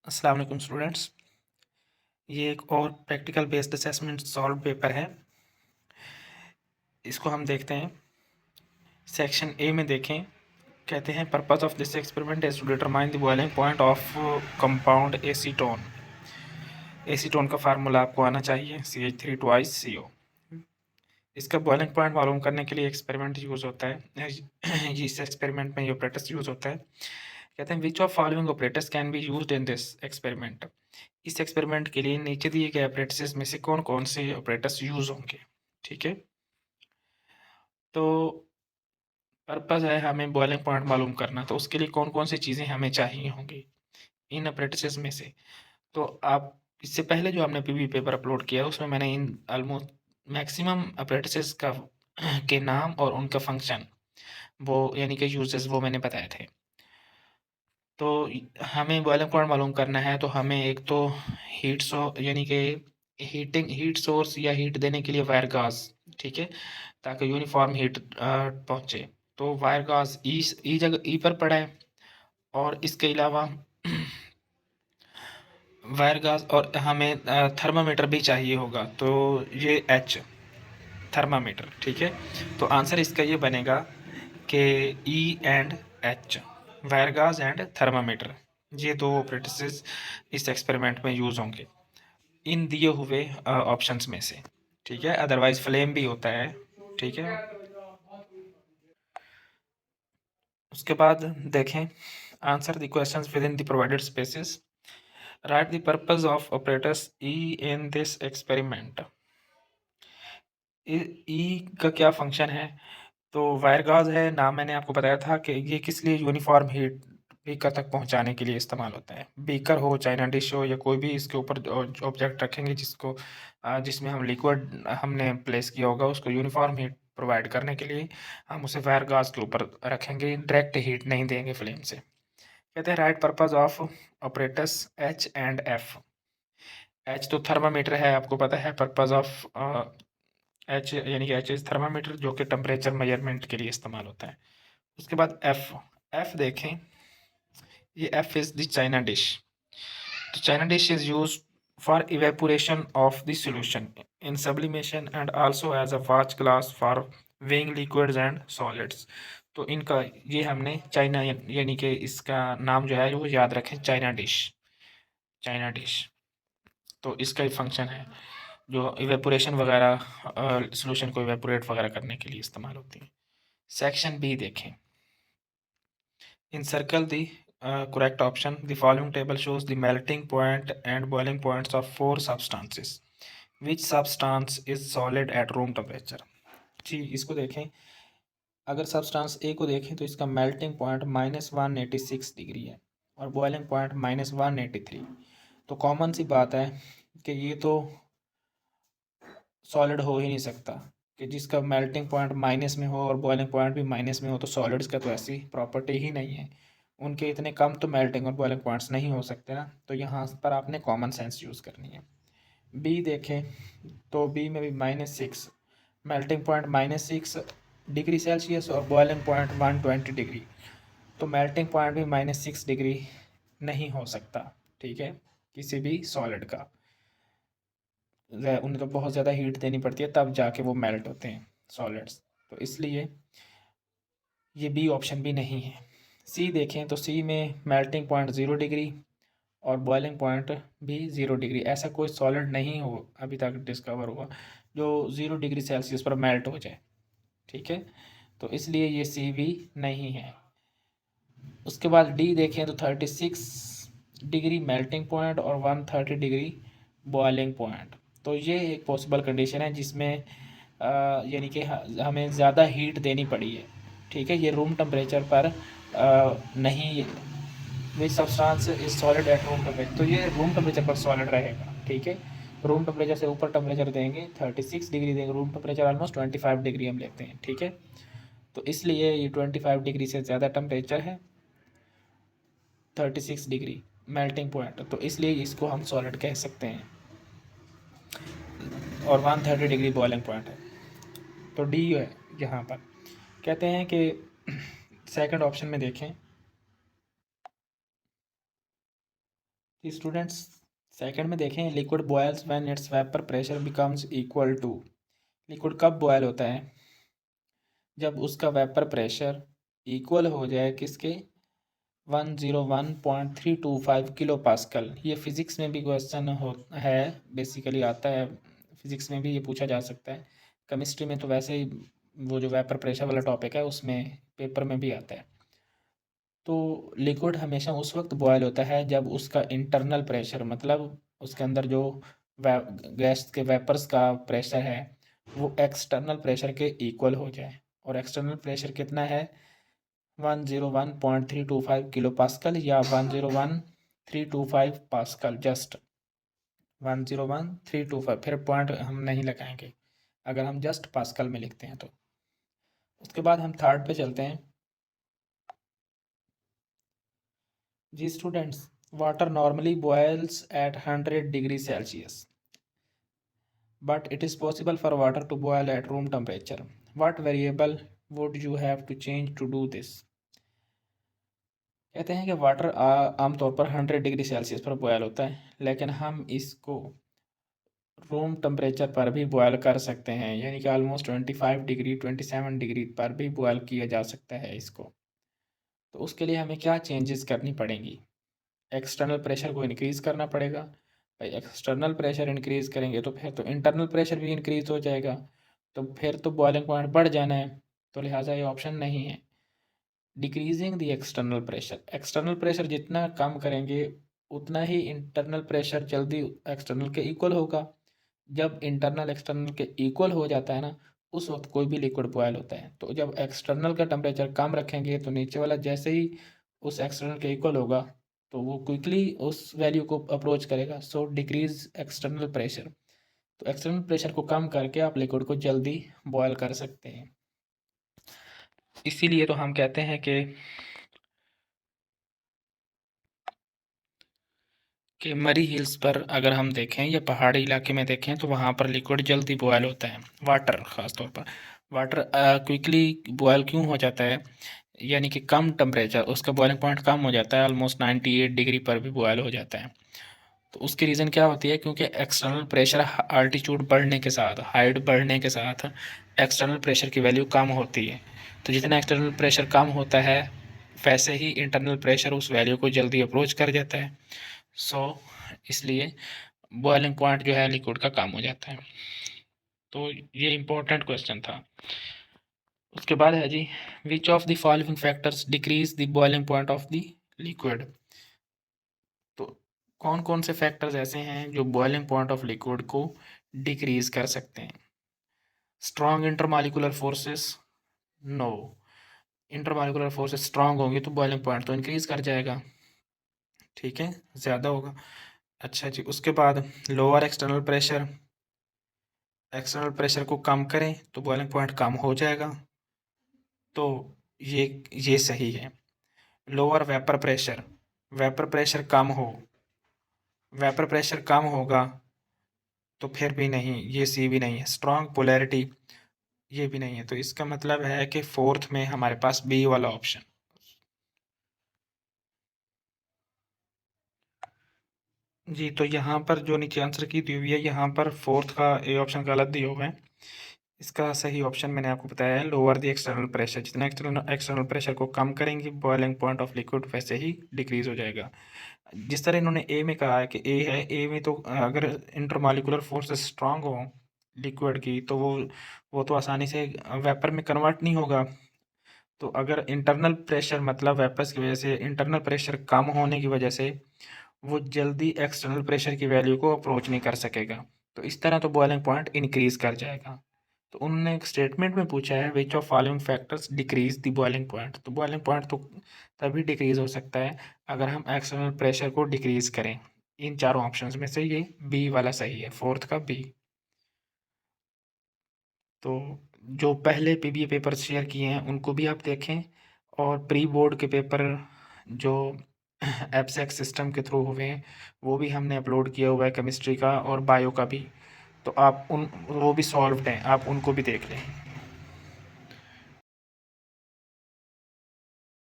अस्सलाम वालेकुम स्टूडेंट्स। ये एक और practical based assessment solve paper है। इसको हम देखते हैं। सेक्शन ए में देखें, कहते हैं purpose of this experiment is to determine the boiling point of compound acetone. Acetone का फार्मूला आपको आना चाहिए CH3 ट्वाइस CO। इसका बॉइलिंग पॉइंट मालूम करने के लिए एक्सपेरिमेंट यूज़ होता है। इस एक्सपेरिमेंट में ये ऑपरेटर्स यूज़ होता है। कहते हैं which of following operators can be used in this experiment. इस एक्सपेरिमेंट के लिए नीचे दिए गए ऑपरेटर्स में से कौन कौन से ऑपरेटर्स यूज होंगे। ठीक है, तो पर्पस है हमें बॉइलिंग पॉइंट मालूम करना, तो उसके लिए कौन कौन सी चीज़ें हमें चाहिए होंगी इन ऑपरेटर्स में से। तो आप इससे पहले जो आपने पीवी पेपर अपलोड किया उसमें मैंने इन ऑलमोस्ट मैक्सिमम ऑपरेटर्स का के नाम और उनका फंक्शन वो यानी कि यूजेस वो मैंने बताए थे। तो हमें बॉइलिंग पॉइंट मालूम करना है, तो हमें एक तो यानी कि हीट सोर्स या हीट देने के लिए वायर गैस, ठीक है, ताकि यूनिफॉर्म हीट पहुंचे। तो वायर गैस ई जगह ई पर पड़ा है, और इसके अलावा वायर गैस और हमें थर्मामीटर भी चाहिए होगा, तो ये एच थर्मामीटर, ठीक है। तो आंसर इसका ये बनेगा कि E and H, wire gas and thermometer, ये दो ऑपरेटर्स इस एक्सपेरिमेंट में यूज होंगे इन दिए हुए ऑप्शंस में से, ठीक है। अदरवाइज फ्लेम भी होता है, ठीक है। उसके बाद देखें, answer the questions within the provided spaces, write the purpose of operators E in this experiment. E का क्या फंक्शन है, तो वायर गॉज है, नाम मैंने आपको बताया था कि ये किस लिए यूनिफॉर्म हीट बीकर तक पहुंचाने के लिए इस्तेमाल होता है। बीकर हो, चाइना डिश हो, या कोई भी इसके ऊपर ऑब्जेक्ट रखेंगे जिसको जिसमें हम लिक्विड हमने प्लेस किया होगा, उसको यूनिफॉर्म हीट प्रोवाइड करने के लिए हम उसे वायर गॉज के ऊपर रखेंगे, डायरेक्ट हीट नहीं देंगे फ्लेम से। कहते हैं right purpose of operators H and F. H तो थर्मामीटर है, आपको पता है। पर्पज ऑफ एच यानी कि एच इज थर्मामीटर, जो कि टेम्परेचर मेजरमेंट के लिए इस्तेमाल होता है। उसके बाद एफ, एफ देखें, ये F is the china dish. तो china dish is use for evaporation of the solution in sublimation and also as a watch glass for weighing liquids and solids. तो इनका ये हमने चाइना यानी कि इसका नाम जो है वो याद रखें, चाइना डिश, चाइना डिश। तो इसका ही फंक्शन है जो इवेपोरेशन वगैरह सॉल्यूशन को इवेपोरेट वगैरह करने के लिए इस्तेमाल होती है। सेक्शन बी देखें, encircle the correct option. The following table shows the melting point and boiling points of four substances. Which substance is solid at room temperature? जी, इसको देखें। अगर सब्सटेंस ए को देखें तो इसका मेल्टिंग पॉइंट -186 डिग्री है और बॉइलिंग पॉइंट -183। तो कॉमन सी बात है कि ये तो सॉलिड हो ही नहीं सकता, कि जिसका मेल्टिंग पॉइंट माइनस में हो और बॉइलिंग पॉइंट भी माइनस में हो, तो सॉलिड्स का तो ऐसी प्रॉपर्टी ही नहीं है। उनके इतने कम तो मेल्टिंग और बॉइलिंग पॉइंट्स नहीं हो सकते ना, तो यहाँ पर आपने कॉमन सेंस यूज़ करनी है। बी देखें तो बी में भी -6, मेल्टिंग पॉइंट -6 डिग्री सेल्सियस और बॉइलिंग पॉइंट 120 डिग्री। तो मेल्टिंग पॉइंट भी -6 डिग्री नहीं हो सकता, ठीक है, किसी भी सॉलिड का। उन्हें तो बहुत ज़्यादा हीट देनी पड़ती है तब जाके वो मेल्ट होते हैं सॉलिड्स, तो इसलिए ये बी ऑप्शन भी नहीं है। सी देखें तो सी में मेल्टिंग पॉइंट 0 डिग्री और बॉइलिंग पॉइंट भी 0 डिग्री। ऐसा कोई सॉलिड नहीं हो अभी तक डिस्कवर हुआ जो 0 डिग्री सेल्सियस पर मेल्ट हो जाए, ठीक है। तो इसलिए ये सी भी नहीं है। उसके बाद डी देखें तो 36 डिग्री मेल्टिंग पॉइंट और 130 डिग्री बॉइलिंग पॉइंट। तो ये एक पॉसिबल कंडीशन है जिसमें यानी कि हमें ज़्यादा हीट देनी पड़ी है, ठीक है। ये रूम टेम्परेचर पर नहीं, which substance is solid at room temperature, तो ये रूम टेम्परेचर पर सॉलिड रहेगा, ठीक है। रूम टेम्परेचर से ऊपर टेम्परेचर देंगे 36 डिग्री देंगे, रूम टेम्परेचर ऑलमोस्ट 25 डिग्री हम लेते हैं, ठीक है। तो इसलिए ये 25 डिग्री से ज़्यादा टेम्परेचर है, 36 डिग्री मेल्टिंग पॉइंट, तो इसलिए इसको हम सॉलिड कह सकते हैं। और 130 डिग्री बॉइलिंग पॉइंट है, तो डी है यहाँ पर। कहते हैं कि सेकंड ऑप्शन में देखें जी स्टूडेंट्स, सेकंड में देखें, liquid boils when its vapour pressure becomes equal to. Liquid कब बॉयल होता है? जब उसका वेपर प्रेशर इक्वल हो जाए किसके? 101.325 किलो पास्कल। ये फिजिक्स में भी क्वेश्चन हो है, बेसिकली आता है, फिजिक्स में भी ये पूछा जा सकता है। केमिस्ट्री में तो वैसे ही वो जो वेपर प्रेशर वाला टॉपिक है उसमें पेपर में भी आता है। तो लिक्विड हमेशा उस वक्त बॉयल होता है जब उसका इंटरनल प्रेशर, मतलब उसके अंदर जो गैस के वेपर्स का प्रेशर है वो एक्सटर्नल प्रेशर के इक्वल हो जाए। और एक्सटर्नल प्रेशर कितना है? 101.325 किलो पास्कल या 101.325 पास्कल, जस्ट 101.325। फिर पॉइंट हम नहीं लगाएंगे अगर हम जस्ट पास्कल में लिखते हैं तो। उसके बाद हम थर्ड पे चलते हैं। जी students, water normally boils at 100 degree Celsius, but it is possible for water to boil at room temperature. What variable would you have to change to do this? कहते हैं कि वाटर आमतौर पर 100 डिग्री सेल्सियस पर boil होता है, लेकिन हम इसको रूम टेम्परेचर पर भी बॉयल कर सकते हैं, यानी कि ऑलमोस्ट 25 डिग्री 27 डिग्री पर भी बॉयल किया जा सकता है इसको। तो उसके लिए हमें क्या चेंजेस करनी पड़ेंगी? एक्सटर्नल प्रेशर को इंक्रीज़ करना पड़ेगा। भाई एक्सटर्नल प्रेशर इंक्रीज़ करेंगे तो फिर तो इंटरनल प्रेशर भी इंक्रीज़ हो जाएगा, तो फिर तो बॉइलिंग पॉइंट बढ़ जाना है, तो लिहाजा ये ऑप्शन नहीं है। Decreasing the external pressure, external pressure जितना कम करेंगे उतना ही इंटरनल प्रेशर जल्दी एक्सटर्नल के इक्वल होगा। जब इंटरनल एक्सटर्नल के इक्वल हो जाता है ना, उस वक्त कोई भी लिक्विड बॉयल होता है। तो जब एक्सटर्नल का टेम्परेचर कम रखेंगे तो नीचे वाला जैसे ही उस एक्सटर्नल के इक्वल होगा तो वो क्विकली उस वैल्यू को अप्रोच करेगा। सो डिक्रीज एक्सटर्नल प्रेशर। तो एक्सटर्नल प्रेशर को कम करके आप लिक्विड को जल्दी बॉयल कर सकते हैं। इसीलिए तो हम कहते हैं कि मरी हिल्स पर अगर हम देखें या पहाड़ी इलाके में देखें तो वहाँ पर लिक्विड जल्दी बॉयल होता है। वाटर ख़ास तौर पर वाटर क्विकली बॉयल क्यों हो जाता है? यानी कि कम टेम्परेचर, उसका बॉइलिंग पॉइंट कम हो जाता है, ऑलमोस्ट 98 डिग्री पर भी बॉयल हो जाता है। तो उसकी रीज़न क्या होती है? क्योंकि एक्सटर्नल प्रेशर अल्टीट्यूड बढ़ने के साथ, हाइट बढ़ने के साथ एक्सटर्नल प्रेशर की वैल्यू कम होती है। तो जितना एक्सटर्नल प्रेशर कम होता है वैसे ही इंटरनल प्रेशर उस वैल्यू को जल्दी अप्रोच कर जाता है। सो इसलिए बॉइलिंग पॉइंट जो है लिक्विड का कम हो जाता है। तो ये इम्पोर्टेंट क्वेश्चन था। उसके बाद है जी, which of the following factors decrease the boiling point of the liquid. तो कौन कौन से फैक्टर्स ऐसे हैं जो बॉइलिंग पॉइंट ऑफ लिक्विड को डिक्रीज कर सकते हैं? Strong intermolecular forces? No, intermolecular forces strong होंगी तो बॉइलिंग पॉइंट तो इंक्रीज कर जाएगा, ठीक है, ज़्यादा होगा। अच्छा जी, उसके बाद lower external pressure, external pressure को कम करें तो बॉइलिंग पॉइंट कम हो जाएगा, तो ये सही है। Lower vapour pressure, vapour pressure कम हो, वेपर प्रेशर कम होगा तो फिर भी नहीं, ये सी भी नहीं है। स्ट्रॉन्ग पोलैरिटी, ये भी नहीं है। तो इसका मतलब है कि फोर्थ में हमारे पास बी वाला ऑप्शन। जी, तो यहाँ पर जो नीचे आंसर की दी हुई है, यहाँ पर फोर्थ का ए ऑप्शन गलत दिया हुआ है। इसका सही ऑप्शन मैंने आपको बताया है, लोअर द एक्सटर्नल प्रेशर। जितना एक्सटर्नल प्रेशर को कम करेंगे बॉइलिंग पॉइंट ऑफ लिक्विड वैसे ही डिक्रीज हो जाएगा। जिस तरह इन्होंने ए में कहा है कि ए है, ए में तो अगर इंटरमॉलिक्यूलर फोर्स स्ट्रांग हो लिक्विड की तो वो तो आसानी से वेपर में कन्वर्ट नहीं होगा। तो अगर इंटरनल प्रेशर, मतलब वेपर्स की वजह से इंटरनल प्रेशर कम होने की वजह से वो जल्दी एक्सटर्नल प्रेशर की वैल्यू को अप्रोच नहीं कर सकेगा, तो इस तरह तो बॉइलिंग पॉइंट इंक्रीज कर जाएगा। तो उन्होंने एक स्टेटमेंट में पूछा है which of following factors decrease the boiling point. तो बॉइलिंग पॉइंट तो तभी डिक्रीज हो सकता है अगर हम एक्सटर्नल प्रेशर को डिक्रीज करें। इन चारों ऑप्शंस में से ये बी वाला सही है, फोर्थ का बी। तो जो पहले पीबीए पेपर शेयर किए हैं उनको भी आप देखें, और प्री बोर्ड के पेपर जो एब्सैक्ट सिस्टम के थ्रू हुए हैं वो भी हमने अपलोड किया हुआ है, केमिस्ट्री का और बायो का भी। तो आप उन वो भी सॉल्व्ड हैं, आप उनको भी देख लें।